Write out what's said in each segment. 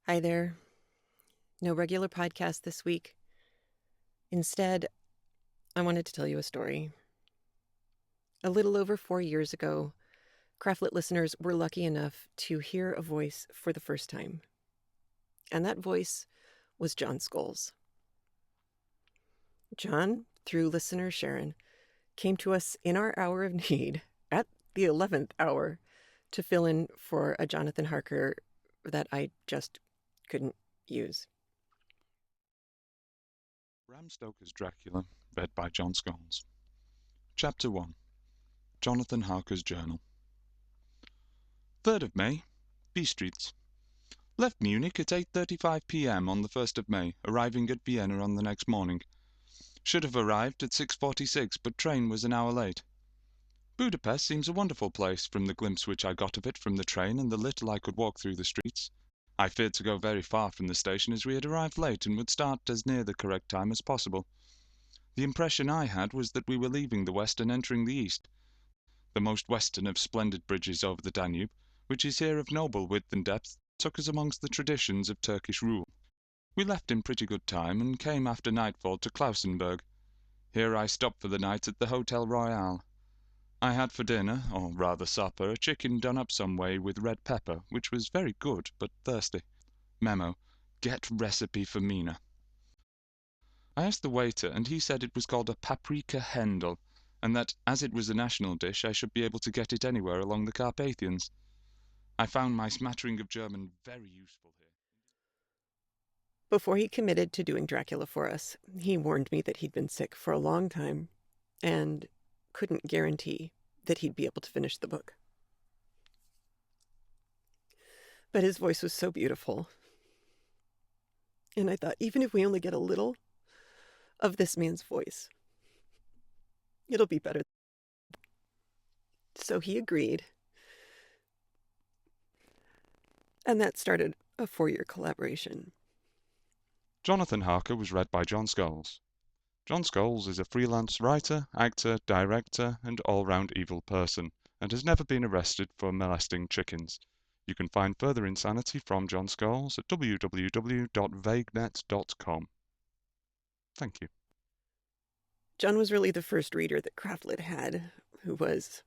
Hi there. No regular podcast this week. Instead, I wanted to tell you a story. A little over 4 years ago, Craftlit listeners were lucky enough to hear a voice for the first time. And that voice was John Scholes. John, through listener Sharon, came to us in our hour of need at the 11th hour to fill in for a Jonathan Harker that I just couldn't use. Bram Stoker's Dracula, read by John Scholes. Chapter 1. Jonathan Harker's Journal. 3rd of May, B Streets. Left Munich at 8:35 p.m. on the 1st of May, arriving at Vienna on the next morning. Should have arrived at 6:46, but train was an hour late. Budapest seems a wonderful place, from the glimpse which I got of it from the train and the little I could walk through the streets. I feared to go very far from the station, as we had arrived late and would start as near the correct time as possible. The impression I had was that we were leaving the west and entering the east, the most western of splendid bridges over the Danube, which is here of noble width and depth, took us amongst the traditions of Turkish rule. We left in pretty good time, and came after nightfall to Klausenburg. Here I stopped for the night at the Hotel Royal. I had for dinner, or rather supper, a chicken done up some way with red pepper, which was very good, but thirsty. Memo: get recipe for Mina. I asked the waiter, and he said it was called a paprika Händel, and that as it was a national dish I should be able to get it anywhere along the Carpathians. I found my smattering of German very useful here. Before he committed to doing Dracula for us, he warned me that he'd been sick for a long time and couldn't guarantee that he'd be able to finish the book. But his voice was so beautiful. And I thought, even if we only get a little of this man's voice, it'll be better. So he agreed. And that started a 4-year collaboration. Jonathan Harker was read by John Scholes. John Scholes is a freelance writer, actor, director, and all-round evil person, and has never been arrested for molesting chickens. You can find further insanity from John Scholes at www.vaguenet.com. Thank you. John was really the first reader that Craftlit had who was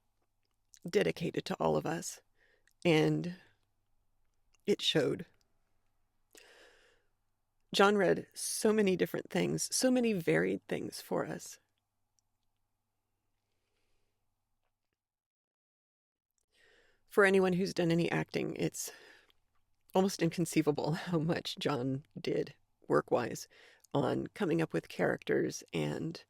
dedicated to all of us, and it showed. John read so many different things, so many varied things for us. For anyone who's done any acting, it's almost inconceivable how much John did work-wise on coming up with characters and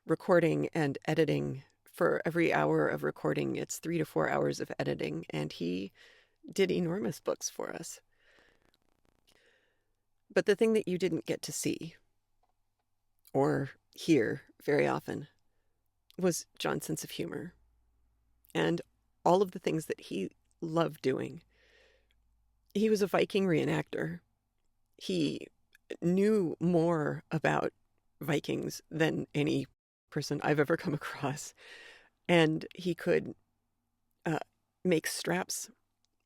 recording and editing. For every hour of recording, it's 3 to 4 hours of editing, and he did enormous books for us. But the thing that you didn't get to see or hear very often was John's sense of humor and all of the things that he loved doing. He was a Viking reenactor. He knew more about Vikings than any person I've ever come across. And he could uh, make straps.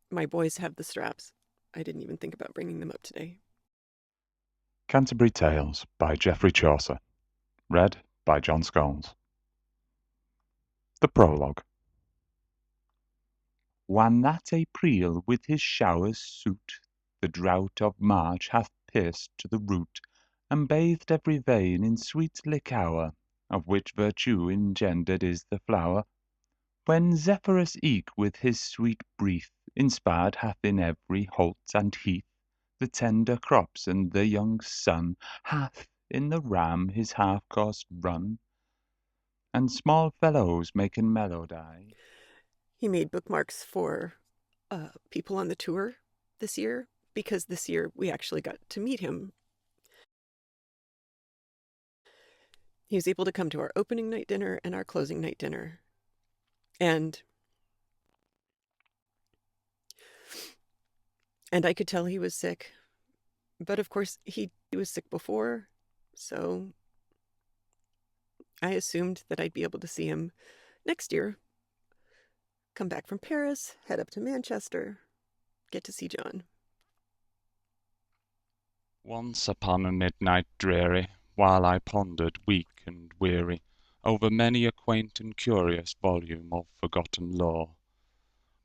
My boys have the straps. I didn't even think about bringing them up today. Canterbury Tales by Geoffrey Chaucer. Read by John Scholes. The Prologue. When that April with his showers suit the drought of March hath pierced to the root, and bathed every vein in sweet liquor, of which virtue engendered is the flower; when Zephyrus eke with his sweet breath inspired hath in every holt and heath the tender crops, and the young sun hath in the ram his half-course run, and small fellows making melody. He made bookmarks for people on the tour this year because this year we actually got to meet him. He was able to come to our opening night dinner and our closing night dinner. And I could tell he was sick. But of course, he was sick before, so I assumed that I'd be able to see him next year. Come back from Paris, head up to Manchester, get to see John. Once upon a midnight dreary, while I pondered, weak and weary, over many a quaint and curious volume of forgotten lore,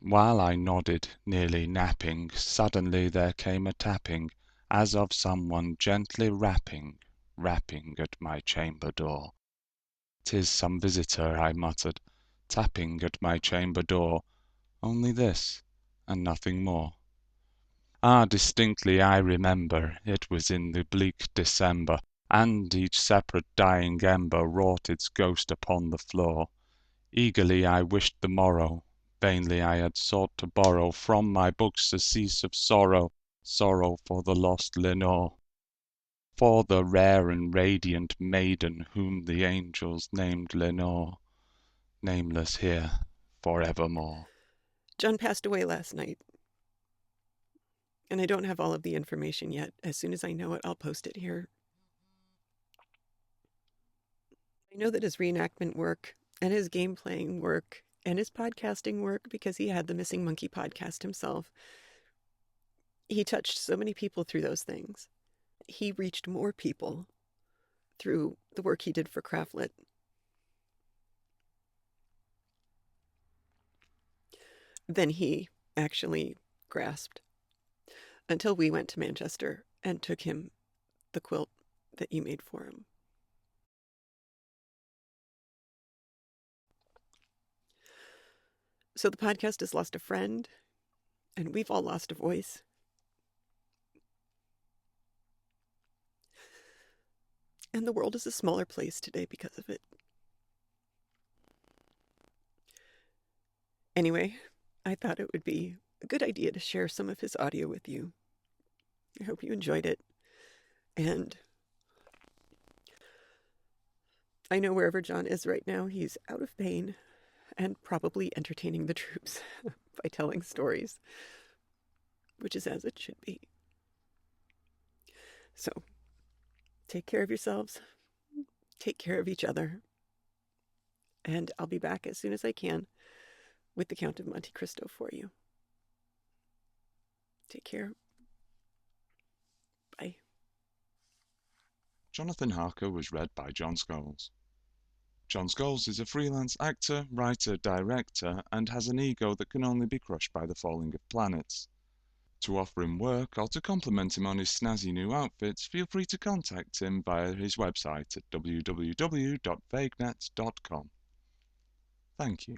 while I nodded, nearly napping, suddenly there came a tapping, as of some one gently rapping, rapping at my chamber door. "'Tis some visitor," I muttered, "tapping at my chamber door, only this, and nothing more." Ah, distinctly I remember, it was in the bleak December, and each separate dying ember wrought its ghost upon the floor. Eagerly I wished the morrow, vainly I had sought to borrow from my books surcease of sorrow, sorrow for the lost Lenore, for the rare and radiant maiden whom the angels named Lenore, nameless here for evermore. John passed away last night, and I don't have all of the information yet. As soon as I know it, I'll post it here. I know that his reenactment work and his game playing work and his podcasting work, because he had the Missing Monkey podcast himself, he touched so many people through those things. He reached more people through the work he did for Craftlit than he actually grasped, until we went to Manchester and took him the quilt that you made for him. So the podcast has lost a friend, and we've all lost a voice. And the world is a smaller place today because of it. Anyway, I thought it would be a good idea to share some of his audio with you. I hope you enjoyed it. And I know wherever John is right now, he's out of pain and probably entertaining the troops by telling stories, which is as it should be. So, take care of yourselves, take care of each other, and I'll be back as soon as I can with the Count of Monte Cristo for you. Take care. Bye. Jonathan Harker was read by John Scholes. John Scholes is a freelance actor, writer, director, and has an ego that can only be crushed by the falling of planets. To offer him work or to compliment him on his snazzy new outfits, feel free to contact him via his website at www.vaguenet.com. Thank you.